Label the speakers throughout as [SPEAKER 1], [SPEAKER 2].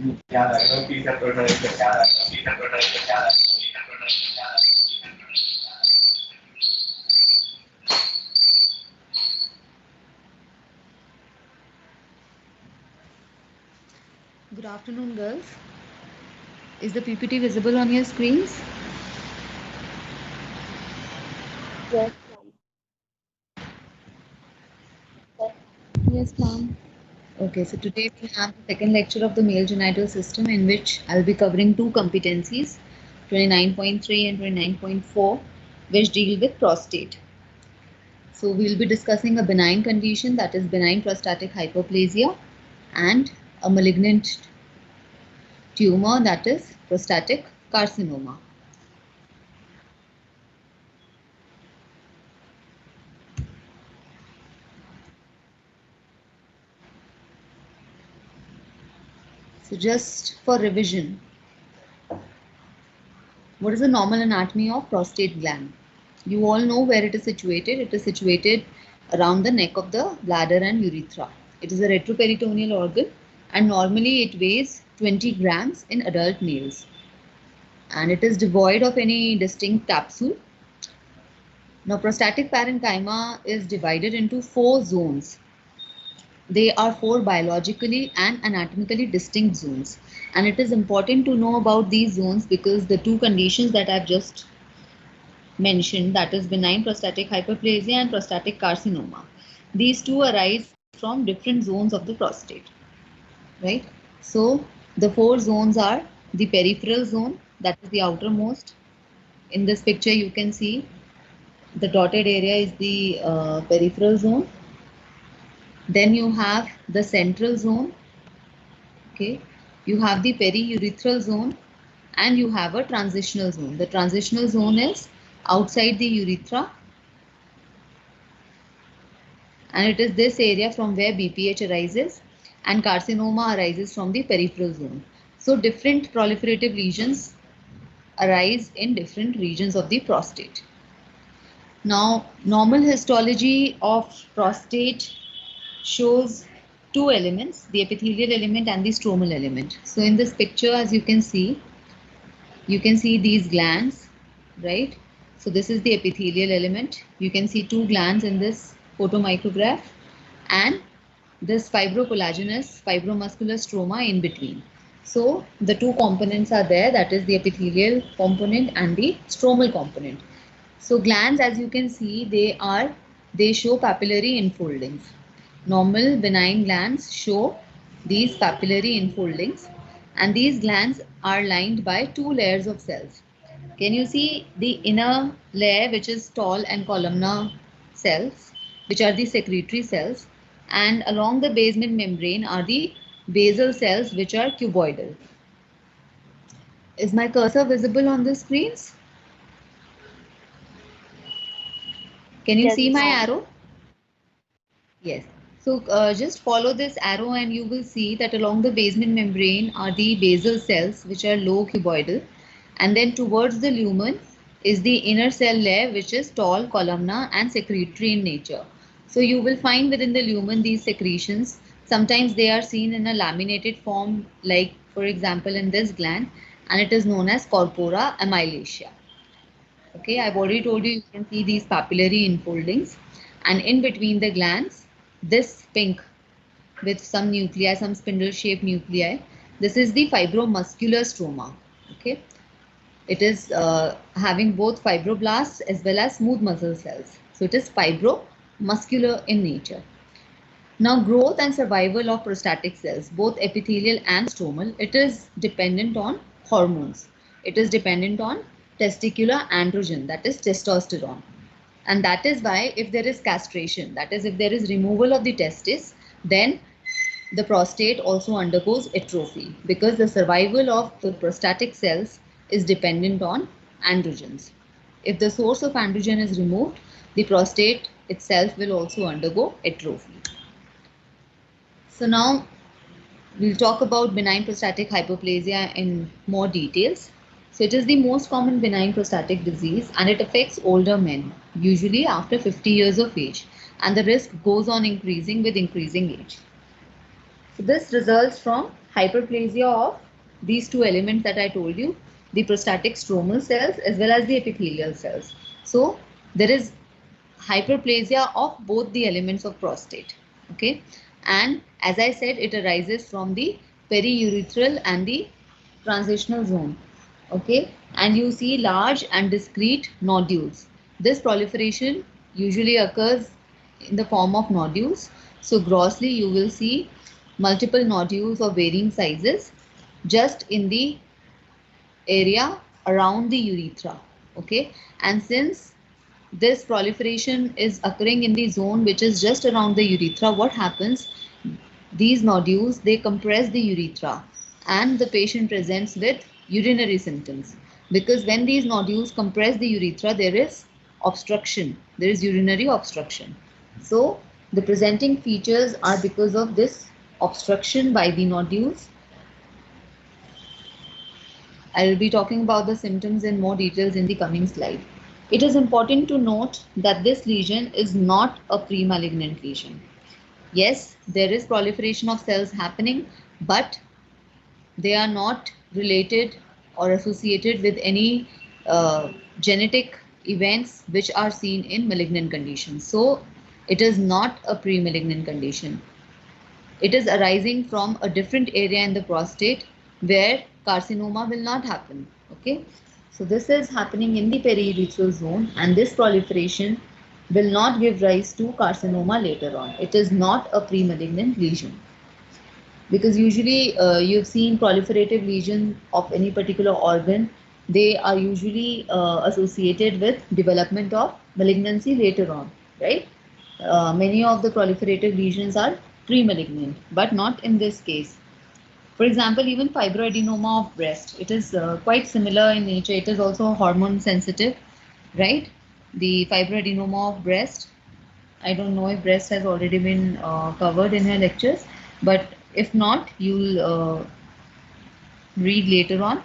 [SPEAKER 1] Good afternoon, girls. Is the PPT visible on your screens?
[SPEAKER 2] Yes, ma'am.
[SPEAKER 1] Yes, ma'am. Okay, so today we have the second lecture of the male genital system, in which I'll be covering two competencies, 29.3 and 29.4, which deal with prostate. So we'll be discussing a benign condition, that is benign prostatic hyperplasia, and a malignant tumor, that is prostatic carcinoma. So just for revision, what is the normal anatomy of prostate gland? You all know where it is situated. It is situated around the neck of the bladder and urethra. It is a retroperitoneal organ, and normally it weighs 20 grams in adult males, and it is devoid of any distinct capsule. Now, prostatic parenchyma is divided into four zones. They are four biologically and anatomically distinct zones, and it is important to know about these zones because the two conditions that I've just mentioned, that is benign prostatic hyperplasia and prostatic carcinoma, these two arise from different zones of the prostate, right? So the four zones are the peripheral zone, that is the outermost. In this picture you can see the dotted area is the peripheral zone. Then you have the central zone, okay, you have the periurethral zone, and you have a transitional zone. The transitional zone is outside the urethra, and it is this area from where BPH arises, and carcinoma arises from the peripheral zone. So different proliferative lesions arise in different regions of the prostate. Now, normal histology of prostate shows two elements, the epithelial element and the stromal element. So in this picture, as you can see these glands, right? So this is the epithelial element. You can see two glands in this photomicrograph, and this fibrocollagenous fibromuscular stroma in between. So the two components are there, that is the epithelial component and the stromal component. So glands, as you can see, they show papillary enfoldings. Normal benign glands show these papillary enfoldings, and these glands are lined by two layers of cells. Can you see the inner layer, which is tall and columnar cells, which are the secretory cells, and along the basement membrane are the basal cells, which are cuboidal. Is my cursor visible on the screens? Can you
[SPEAKER 2] Yes,
[SPEAKER 1] see my
[SPEAKER 2] ma'am.
[SPEAKER 1] arrow? Yes. So just follow this arrow and you will see that along the basement membrane are the basal cells, which are low cuboidal, and then towards the lumen is the inner cell layer, which is tall, columnar and secretory in nature. So you will find within the lumen these secretions. Sometimes they are seen in a laminated form, like for example in this gland, and it is known as corpora amylacea. Okay, I've already told you can see these papillary enfoldings, and in between the glands, this pink with some nuclei, some spindle-shaped nuclei. This is the fibromuscular stroma. Okay, it is having both fibroblasts as well as smooth muscle cells. So it is fibromuscular in nature. Now, growth and survival of prostatic cells, both epithelial and stromal, it is dependent on hormones. It is dependent on testicular androgen, that is testosterone. And that is why if there is castration, that is if there is removal of the testis, then the prostate also undergoes atrophy, because the survival of the prostatic cells is dependent on androgens. If the source of androgen is removed, the prostate itself will also undergo atrophy. So now we'll talk about benign prostatic hyperplasia in more details. So it is the most common benign prostatic disease, and it affects older men, usually after 50 years of age, and the risk goes on increasing with increasing age. So this results from hyperplasia of these two elements that I told you, the prostatic stromal cells as well as the epithelial cells. So there is hyperplasia of both the elements of prostate. Okay, and as I said, it arises from the periurethral and the transitional zone. Okay, and you see large and discrete nodules. This proliferation usually occurs in the form of nodules. So grossly you will see multiple nodules of varying sizes just in the area around the urethra. Okay, and since this proliferation is occurring in the zone which is just around the urethra, what happens? These nodules, they compress the urethra and the patient presents with urinary symptoms, because when these nodules compress the urethra, there is obstruction, there is urinary obstruction. So the presenting features are because of this obstruction by the nodules. I will be talking about the symptoms in more details in the coming slide. It is important to note that this lesion is not a pre-malignant lesion. Yes, there is proliferation of cells happening, but they are not related or associated with any genetic events which are seen in malignant conditions. So it is not a pre-malignant condition. It is arising from a different area in the prostate where carcinoma will not happen. Okay, so this is happening in the periurethral zone, and this proliferation will not give rise to carcinoma later on. It is not a pre-malignant lesion, because usually you've seen proliferative lesion of any particular organ, they are usually associated with development of malignancy later on, right? Many of the proliferative lesions are pre-malignant, but not in this case. For example, even fibroadenoma of breast, it is quite similar in nature. It is also hormone sensitive, right? The fibroadenoma of breast, I don't know if breast has already been covered in her lectures, but if not, you'll read later on.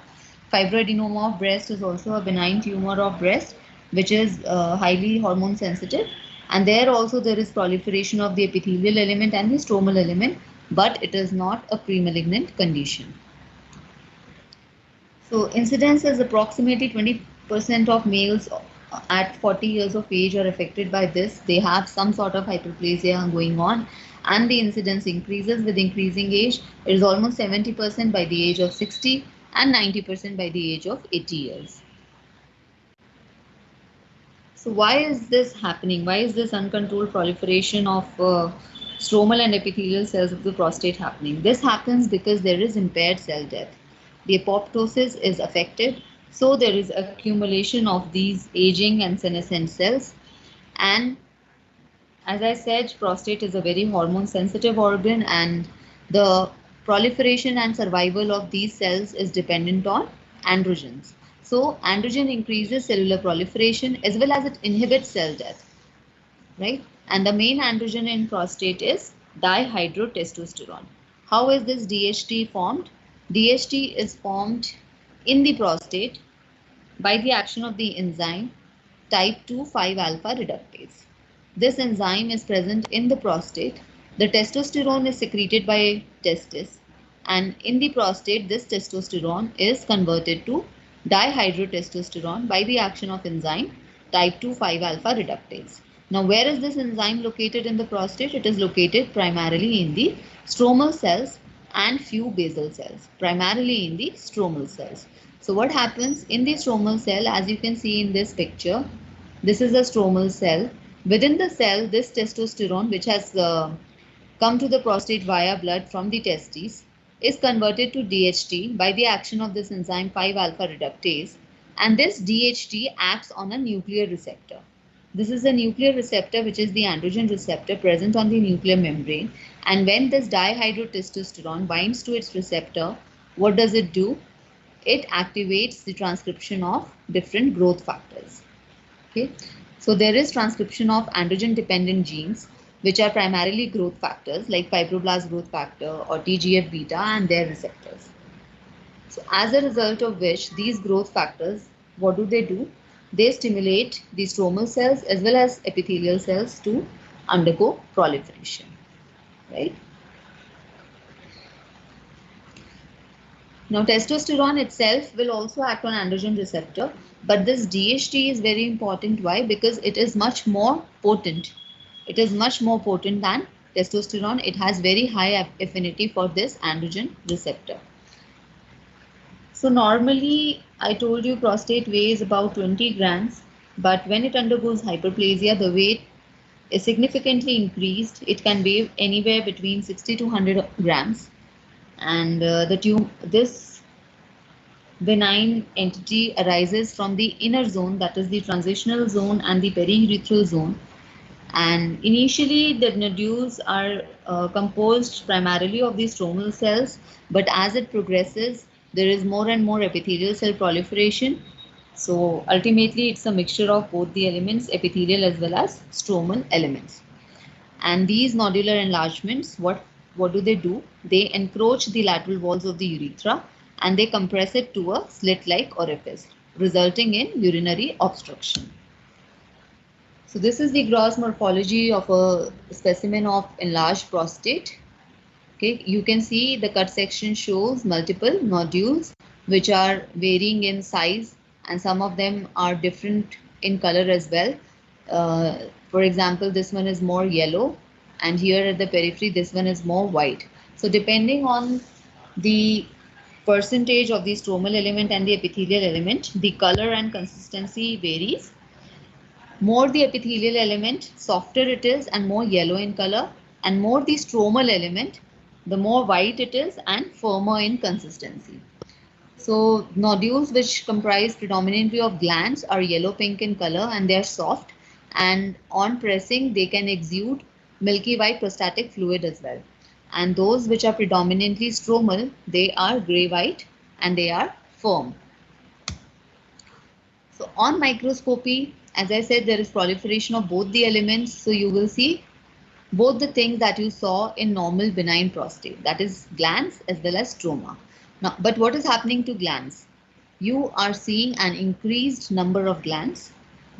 [SPEAKER 1] Fibroadenoma of breast is also a benign tumor of breast, which is highly hormone sensitive. And there also there is proliferation of the epithelial element and the stromal element, but it is not a pre-malignant condition. So incidence is approximately 20% of males at 40 years of age are affected by this. They have some sort of hyperplasia going on, and the incidence increases with increasing age. It is almost 70% by the age of 60 and 90% by the age of 80 years. So why is this happening? Why is this uncontrolled proliferation of stromal and epithelial cells of the prostate happening? This happens because there is impaired cell death. The apoptosis is affected, so there is accumulation of these aging and senescent cells. And as I said, prostate is a very hormone sensitive organ, and the proliferation and survival of these cells is dependent on androgens. So androgen increases cellular proliferation as well as it inhibits cell death, right? And the main androgen in prostate is dihydrotestosterone. How is this DHT formed? DHT is formed in the prostate by the action of the enzyme type 2 5-alpha reductase. This enzyme is present in the prostate. The testosterone is secreted by testis, and in the prostate, this testosterone is converted to dihydrotestosterone by the action of enzyme type 2 5-alpha reductase. Now, where is this enzyme located in the prostate? It is located primarily in the stromal cells and few basal cells, primarily in the stromal cells. So what happens in the stromal cell, as you can see in this picture, this is a stromal cell. Within the cell, this testosterone, which has come to the prostate via blood from the testes, is converted to DHT by the action of this enzyme 5-alpha reductase, and this DHT acts on a nuclear receptor. This is a nuclear receptor, which is the androgen receptor present on the nuclear membrane, and when this dihydrotestosterone binds to its receptor, what does it do? It activates the transcription of different growth factors. Okay, so there is transcription of androgen dependent genes, which are primarily growth factors like fibroblast growth factor or TGF beta and their receptors. So as a result of which, these growth factors, what do? They stimulate the stromal cells as well as epithelial cells to undergo proliferation, right? Now, testosterone itself will also act on androgen receptor, but this DHT is very important. Why? Because it is much more potent. It is much more potent than testosterone. It has very high affinity for this androgen receptor. So normally, I told you prostate weighs about 20 grams, but when it undergoes hyperplasia, the weight is significantly increased. It can weigh anywhere between 60 to 100 grams, and this benign entity arises from the inner zone, that is the transitional zone and the periurethral zone. And initially, the nodules are composed primarily of the stromal cells, but as it progresses, there is more and more epithelial cell proliferation. So ultimately, it's a mixture of both the elements, epithelial as well as stromal elements. And these nodular enlargements, what do? They encroach the lateral walls of the urethra and they compress it to a slit-like orifice, resulting in urinary obstruction. So this is the gross morphology of a specimen of enlarged prostate. Okay, you can see the cut section shows multiple nodules which are varying in size, and some of them are different in color as well. For example, this one is more yellow, and here at the periphery, this one is more white. So depending on the percentage of the stromal element and the epithelial element, the color and consistency varies. More the epithelial element, softer it is and more yellow in color, and more the stromal element, the more white it is and firmer in consistency. So nodules which comprise predominantly of glands are yellow pink in color and they are soft, and on pressing they can exude milky white prostatic fluid as well. And those which are predominantly stromal, they are gray white and they are firm. So on microscopy, as I said, there is proliferation of both the elements. So you will see both the things that you saw in normal benign prostate, that is glands as well as stroma. Now, but what is happening to glands? You are seeing an increased number of glands.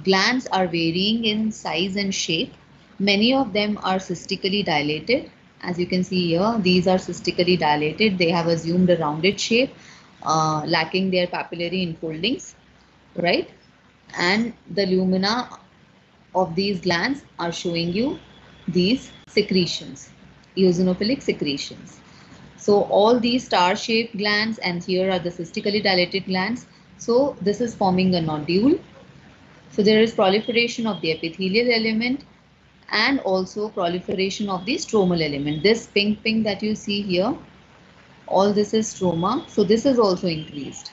[SPEAKER 1] Glands are varying in size and shape. Many of them are cystically dilated. As you can see here, these are cystically dilated. They have assumed a rounded shape, lacking their papillary enfoldings, right? And the lumina of these glands are showing you these secretions, eosinophilic secretions. So all these star-shaped glands, and here are the cystically dilated glands. So this is forming a nodule. So there is proliferation of the epithelial element and also proliferation of the stromal element. This pink that you see here, all this is stroma. So this is also increased.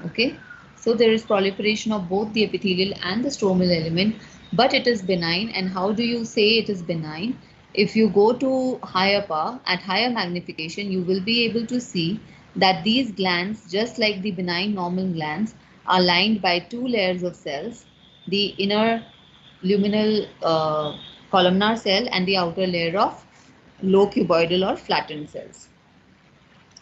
[SPEAKER 1] Okay, so there is proliferation of both the epithelial and the stromal element, but it is benign. And how do you say it is benign? If you go to higher power, at higher magnification, you will be able to see that these glands, just like the benign normal glands, are lined by two layers of cells, the inner luminal columnar cell and the outer layer of low cuboidal or flattened cells.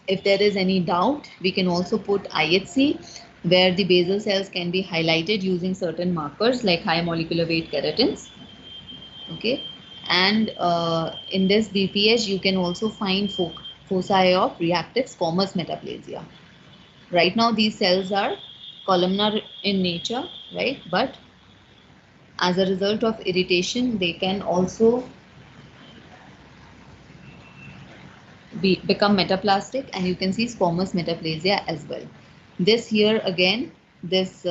[SPEAKER 1] If there is any doubt, we can also put IHC, where the basal cells can be highlighted using certain markers like high molecular weight keratins. Okay, and in this BPH, you can also find foci of reactive squamous metaplasia. Right now, these cells are columnar in nature, right? But as a result of irritation, they can also become metaplastic, and you can see squamous metaplasia as well. This here again, this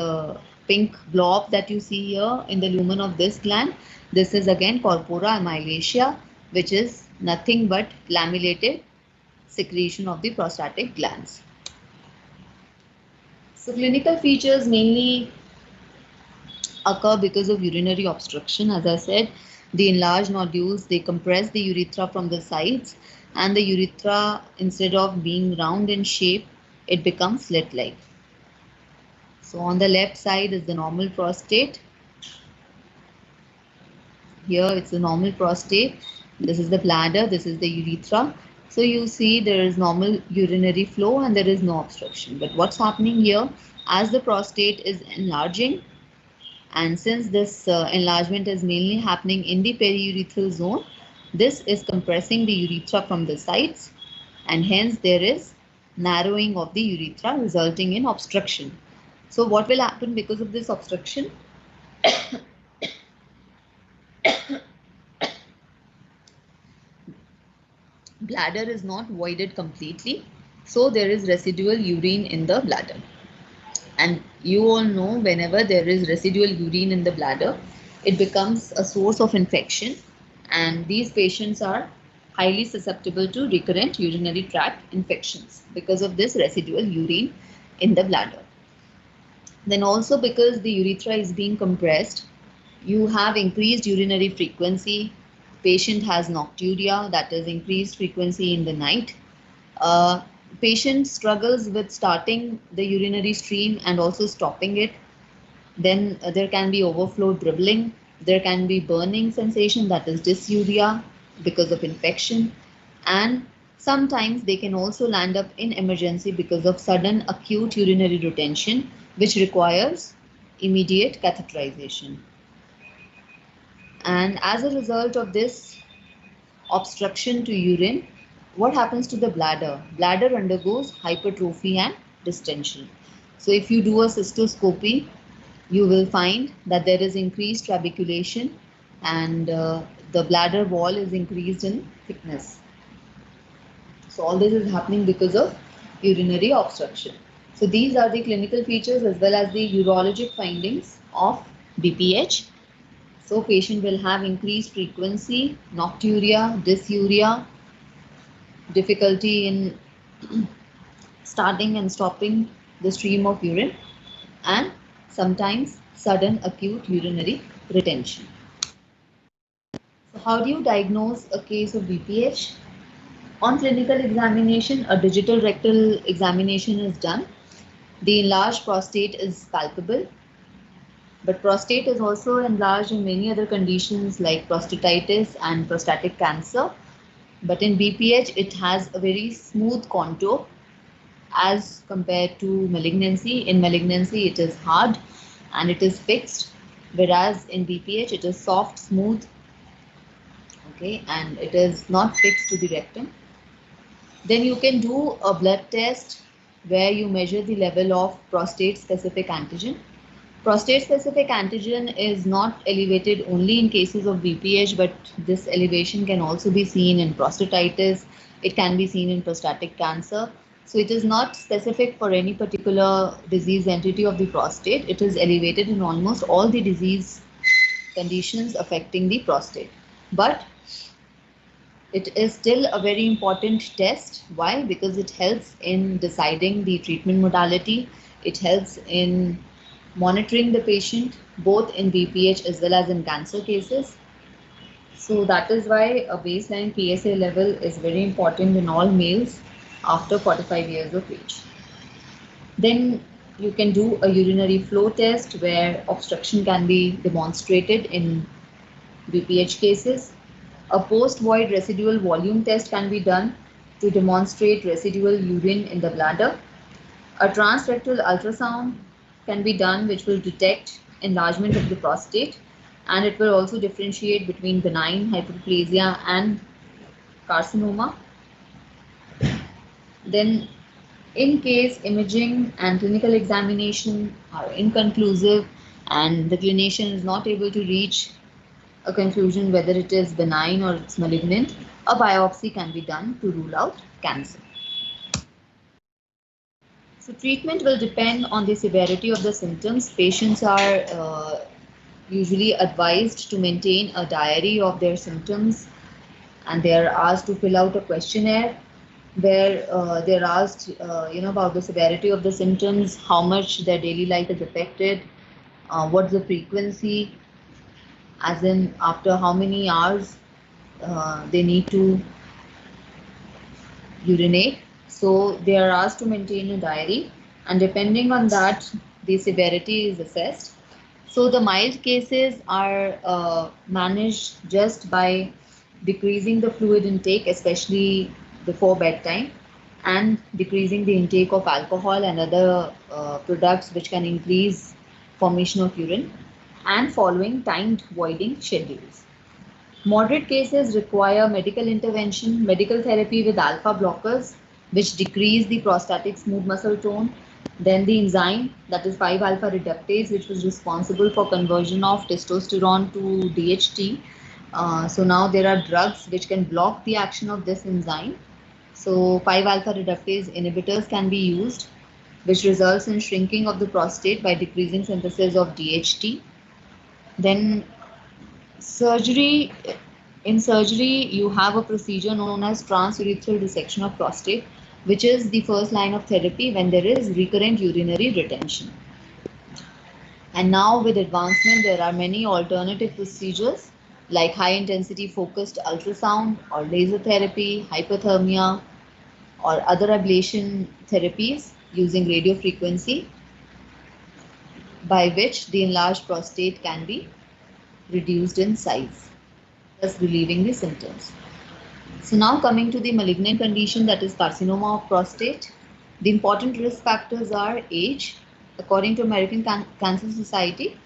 [SPEAKER 1] pink blob that you see here in the lumen of this gland, this is again corpora amylacea, which is nothing but lamellated secretion of the prostatic glands. So clinical features mainly occur because of urinary obstruction. As I said, the enlarged nodules, they compress the urethra from the sides, and the urethra, instead of being round in shape, it becomes slit-like. So on the left side is the normal prostate. Here it's the normal prostate. This is the bladder, this is the urethra. So you see there is normal urinary flow and there is no obstruction. But what's happening here, as the prostate is enlarging, and since this enlargement is mainly happening in the periurethral zone, this is compressing the urethra from the sides, and hence there is narrowing of the urethra, resulting in obstruction. So what will happen because of this obstruction? Bladder is not voided completely, so there is residual urine in the bladder. And you all know, whenever there is residual urine in the bladder, it becomes a source of infection, and these patients are highly susceptible to recurrent urinary tract infections because of this residual urine in the bladder. Then also, because the urethra is being compressed, you have increased urinary frequency. Patient has nocturia, that is increased frequency in the night. Uh, Patient struggles with starting the urinary stream and also stopping it. Then there can be overflow dribbling. There can be burning sensation, that is dysuria, because of infection. And sometimes they can also land up in emergency because of sudden acute urinary retention, which requires immediate catheterization. And as a result of this obstruction to urine, what happens to the bladder? Bladder undergoes hypertrophy and distension. So if you do a cystoscopy, you will find that there is increased trabeculation, and the bladder wall is increased in thickness. So all this is happening because of urinary obstruction. So these are the clinical features as well as the urologic findings of BPH. So patient will have increased frequency, nocturia, dysuria, difficulty in starting and stopping the stream of urine, and sometimes sudden acute urinary retention. So how do you diagnose a case of BPH? On clinical examination, a digital rectal examination is done. The enlarged prostate is palpable, but prostate is also enlarged in many other conditions like prostatitis and prostatic cancer. But in BPH, it has a very smooth contour as compared to malignancy. In malignancy, it is hard and it is fixed, whereas in BPH, it is soft, smooth, okay, and it is not fixed to the rectum. Then you can do a blood test where you measure the level of prostate specific antigen. Prostate specific antigen is not elevated only in cases of BPH, but this elevation can also be seen in prostatitis. It can be seen in prostatic cancer. So it is not specific for any particular disease entity of the prostate. It is elevated in almost all the disease conditions affecting the prostate. But it is still a very important test. Why? Because it helps in deciding the treatment modality. It helps in monitoring the patient both in BPH as well as in cancer cases. So that is why a baseline PSA level is very important in all males after 45 years of age. Then you can do a urinary flow test where obstruction can be demonstrated in BPH cases. A post-void residual volume test can be done to demonstrate residual urine in the bladder. A transrectal ultrasound can be done, which will detect enlargement of the prostate, and it will also differentiate between benign hyperplasia and carcinoma. Then, in case imaging and clinical examination are inconclusive and the clinician is not able to reach a conclusion whether it is benign or it's malignant, a biopsy can be done to rule out cancer. So treatment will depend on the severity of the symptoms. Patients are usually advised to maintain a diary of their symptoms, and they are asked to fill out a questionnaire where they're asked about the severity of the symptoms, how much their daily life is affected, what's the frequency, as in after how many hours they need to urinate. So they are asked to maintain a diary, and depending on that, the severity is assessed. So the mild cases are managed just by decreasing the fluid intake, especially before bedtime, and decreasing the intake of alcohol and other products which can increase formation of urine, and following timed voiding schedules. Moderate cases require medical intervention, medical therapy with alpha blockers, which decrease the prostatic smooth muscle tone. Then the enzyme, that is 5-alpha reductase, which was responsible for conversion of testosterone to DHT. So now there are drugs which can block the action of this enzyme. So 5-alpha reductase inhibitors can be used, which results in shrinking of the prostate by decreasing synthesis of DHT. Then surgery, in surgery, you have a procedure known as transurethral dissection of prostate, which is the first line of therapy when there is recurrent urinary retention. And now with advancement, there are many alternative procedures like high intensity focused ultrasound or laser therapy, hypothermia, or other ablation therapies using radio frequency, by which the enlarged prostate can be reduced in size, thus relieving the symptoms. So now coming to the malignant condition, that is carcinoma of prostate. The important risk factors are age. According to American Cancer Society,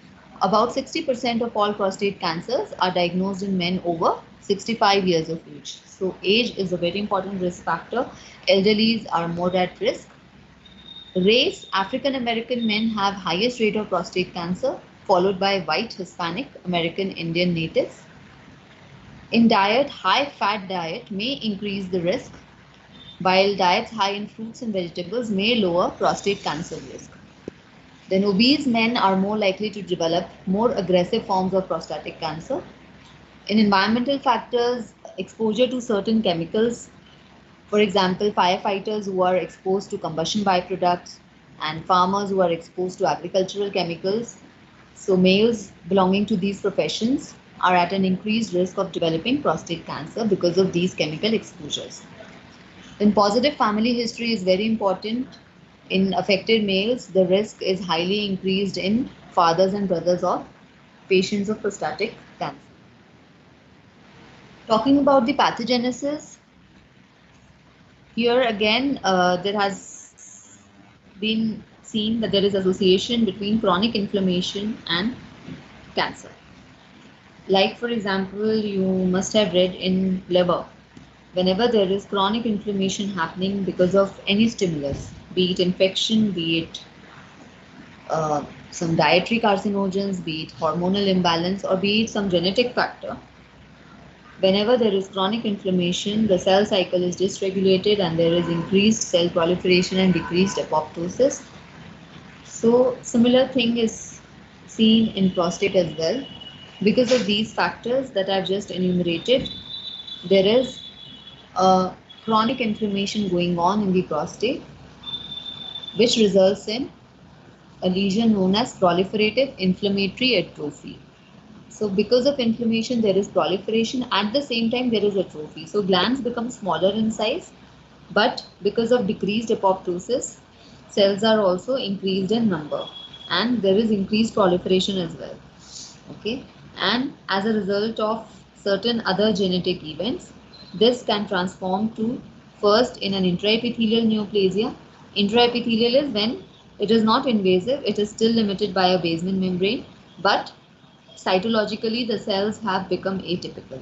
[SPEAKER 1] about 60% of all prostate cancers are diagnosed in men over 65 years of age. So age is a very important risk factor. Elderlies are more at risk. Race, African American men have highest rate of prostate cancer, followed by white, Hispanic, American Indian natives. In diet, high fat diet may increase the risk, while diets high in fruits and vegetables may lower prostate cancer risk. Then obese men are more likely to develop more aggressive forms of prostatic cancer. In environmental factors, exposure to certain chemicals, for example, firefighters who are exposed to combustion byproducts and farmers who are exposed to agricultural chemicals. So males belonging to these professions are at an increased risk of developing prostate cancer because of these chemical exposures. Then positive family history is very important. In affected males, the risk is highly increased in fathers and brothers of patients of prostatic cancer. Talking about the pathogenesis, here again, there has been seen that there is association between chronic inflammation and cancer. Like for example, you must have read in liver, whenever there is chronic inflammation happening because of any stimulus, be it infection, be it some dietary carcinogens, be it hormonal imbalance, or be it some genetic factor, whenever there is chronic inflammation, the cell cycle is dysregulated and there is increased cell proliferation and decreased apoptosis. So similar thing is seen in prostate as well. Because of these factors that I've just enumerated, there is a chronic inflammation going on in the prostate, which results in a lesion known as proliferative inflammatory atrophy. So because of inflammation, there is proliferation. At the same time, there is atrophy. So glands become smaller in size, but because of decreased apoptosis, cells are also increased in number, and there is increased proliferation as well. Okay, and as a result of certain other genetic events, this can transform to first in an intraepithelial neoplasia. Intraepithelial is when it is not invasive, it is still limited by a basement membrane, but cytologically the cells have become atypical.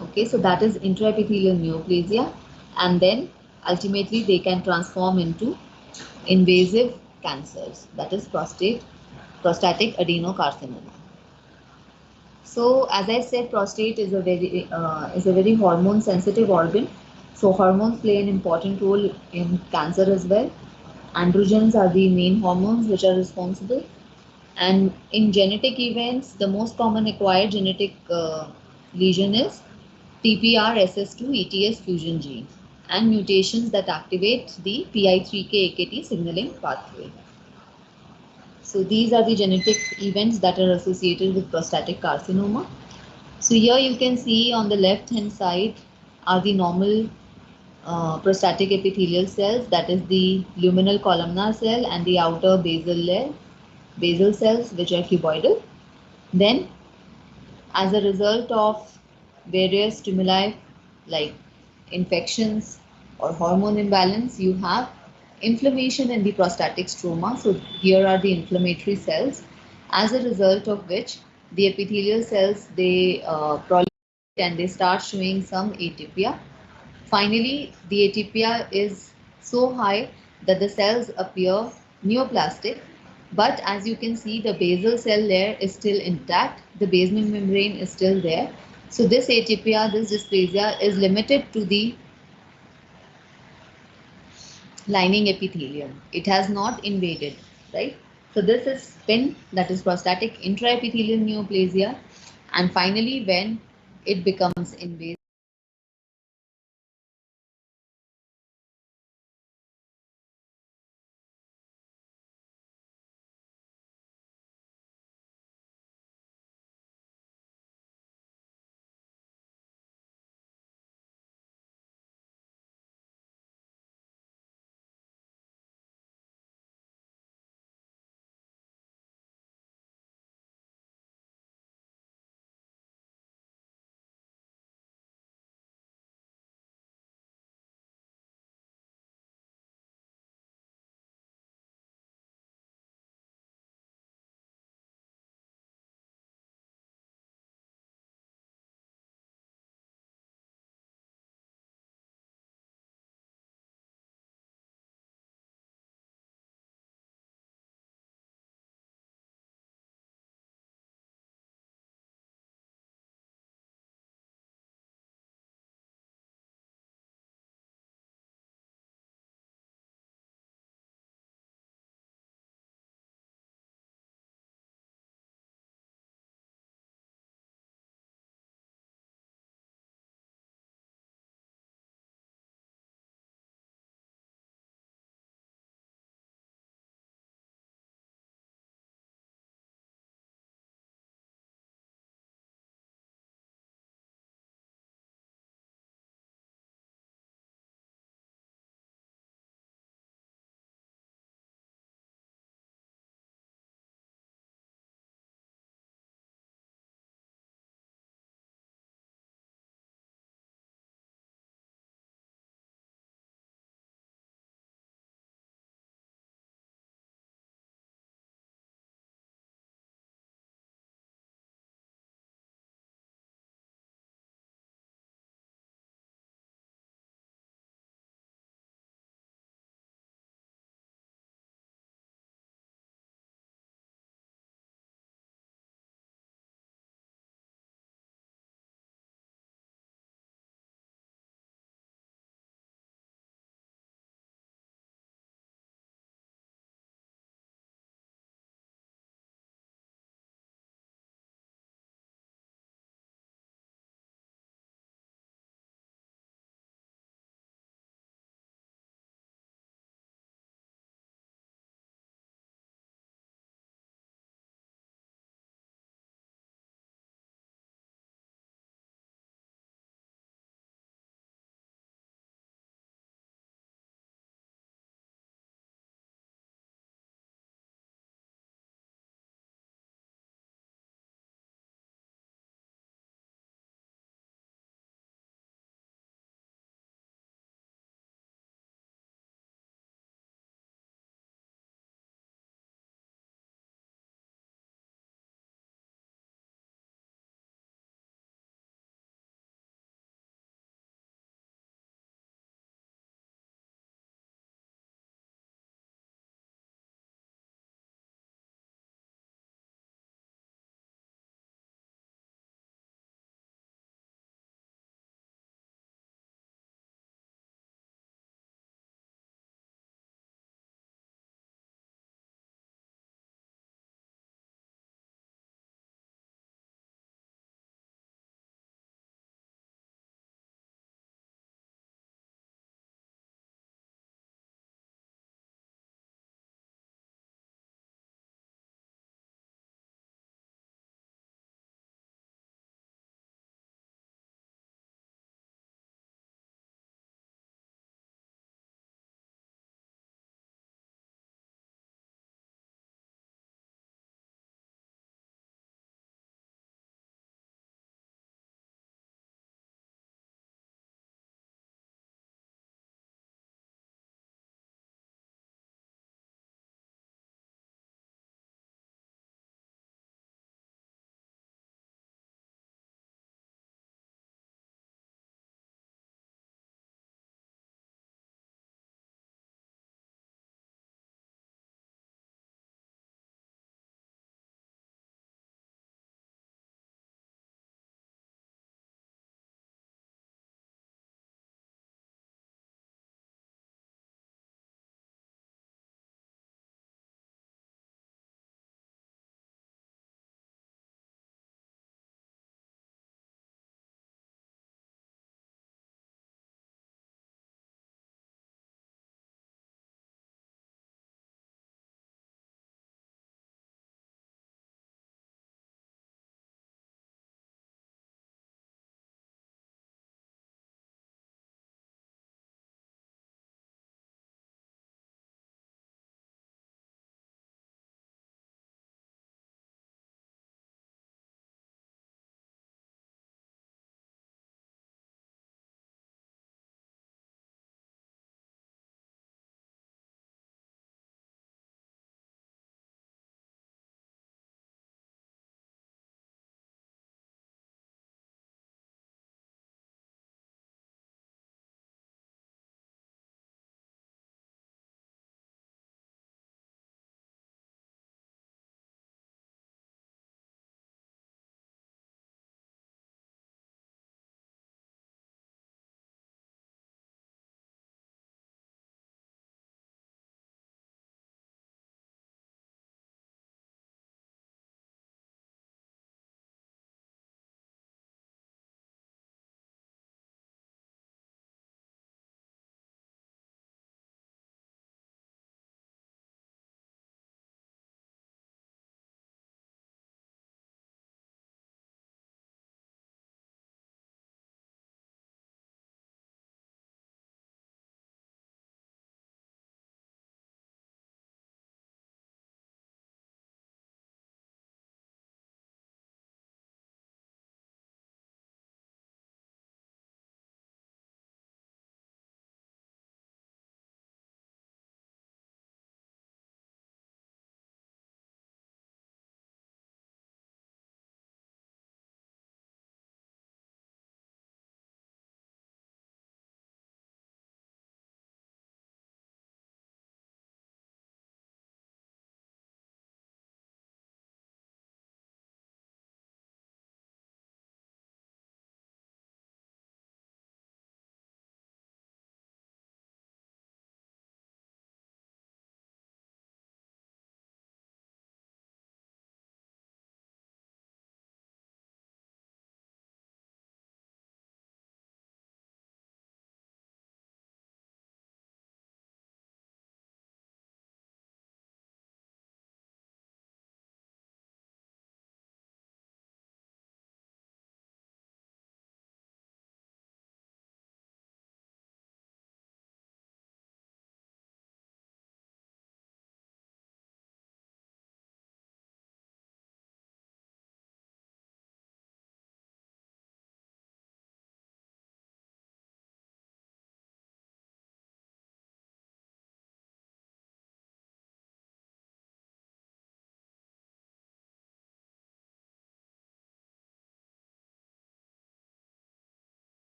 [SPEAKER 1] Okay, so that is intraepithelial neoplasia, and then ultimately they can transform into invasive cancers, that is prostatic adenocarcinoma. So as I said, prostate is a very hormone sensitive organ. So hormones play an important role in cancer as well. Androgens are the main hormones which are responsible. And in genetic events, the most common acquired genetic lesion is TPR-SS2 ETS fusion gene and mutations that activate the PI3K AKT signaling pathway. So these are the genetic events that are associated with prostatic carcinoma. So here you can see on the left hand side are the normal prostatic epithelial cells, that is the luminal columnar cell and the outer basal layer, basal cells which are cuboidal. Then as a result of various stimuli like infections or hormone imbalance, you have inflammation in the prostatic stroma. So here are the inflammatory cells, as a result of which the epithelial cells, they proliferate and they start showing some atypia. Finally, the atypia is so high that the cells appear neoplastic, but as you can see, the basal cell layer is still intact, the basement membrane is still there. So this atypia, this dysplasia is limited to the lining epithelium. It has not invaded, right? So this is PIN, that is prostatic intraepithelial neoplasia. And finally, when it becomes invasive,